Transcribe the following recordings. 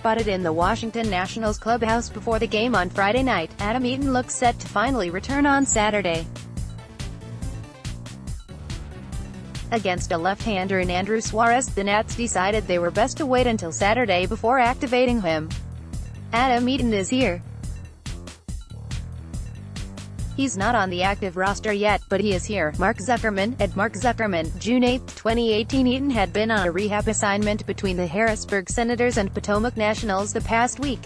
spotted in the Washington Nationals clubhouse before the game on Friday night. Adam Eaton looks set to finally return on Saturday against a left-hander in Andrew Suarez. The Nats decided they were best to wait until Saturday before activating him. Adam Eaton is here. He's not on the active roster yet, but he is here. Mark Zuckerman, Mark Zuckerman, June 8, 2018. Eaton had been on a rehab assignment between the Harrisburg Senators and Potomac Nationals the past week.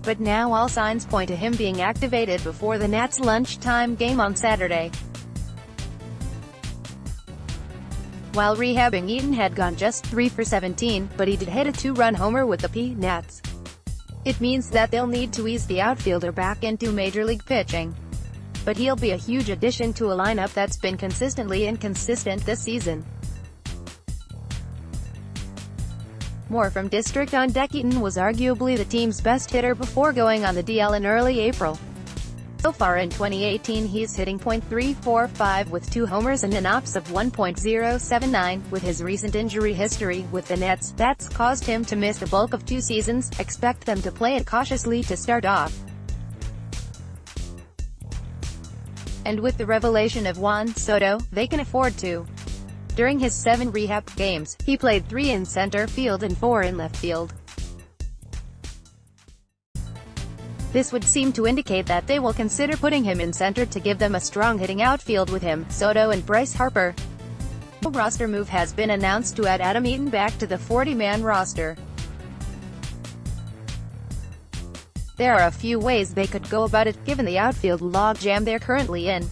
But now all signs point to him being activated before the Nats' lunchtime game on Saturday. While rehabbing, Eaton had gone just 3 for 17, but he did hit a 2-run homer with the Nats. It means that they'll need to ease the outfielder back into Major League pitching. But he'll be a huge addition to a lineup that's been consistently inconsistent this season. More from District on Deck. Eaton was arguably the team's best hitter before going on the DL in early April. So far in 2018, he's hitting .345 with 2 homers and an OPS of 1.079. With his recent injury history with the Nets, that's caused him to miss the bulk of 2 seasons. Expect them to play it cautiously to start off. And with the revelation of Juan Soto, they can afford to. During his 7 rehab games, he played 3 in center field and 4 in left field. This would seem to indicate that they will consider putting him in center to give them a strong hitting outfield with him, Soto and Bryce Harper. No roster move has been announced to add Adam Eaton back to the 40-man roster. There are a few ways they could go about it, given the outfield logjam they're currently in.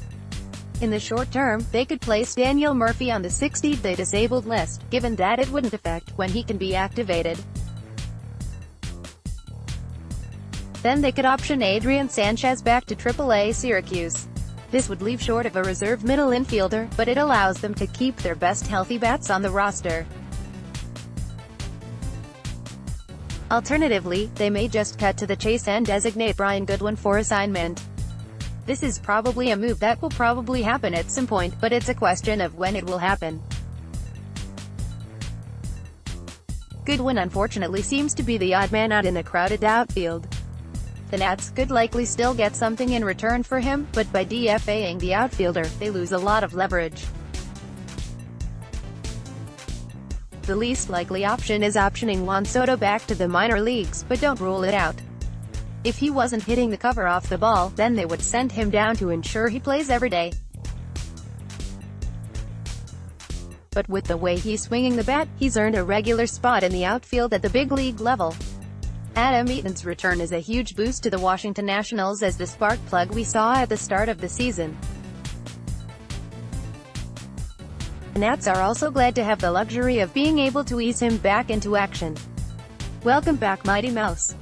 In the short term, they could place Daniel Murphy on the 60-day disabled list, given that it wouldn't affect when he can be activated. Then they could option Adrian Sanchez back to AAA Syracuse. This would leave short of a reserve middle infielder, but it allows them to keep their best healthy bats on the roster. Alternatively, they may just cut to the chase and designate Brian Goodwin for assignment. This is probably a move that will probably happen at some point, but it's a question of when it will happen. Goodwin unfortunately seems to be the odd man out in a crowded outfield. The Nats could likely still get something in return for him, but by DFAing the outfielder, they lose a lot of leverage. The least likely option is optioning Juan Soto back to the minor leagues, but don't rule it out. If he wasn't hitting the cover off the ball, then they would send him down to ensure he plays every day. But with the way he's swinging the bat, he's earned a regular spot in the outfield at the big league level. Adam Eaton's return is a huge boost to the Washington Nationals as the spark plug we saw at the start of the season. The Nats are also glad to have the luxury of being able to ease him back into action. Welcome back, Mighty Mouse.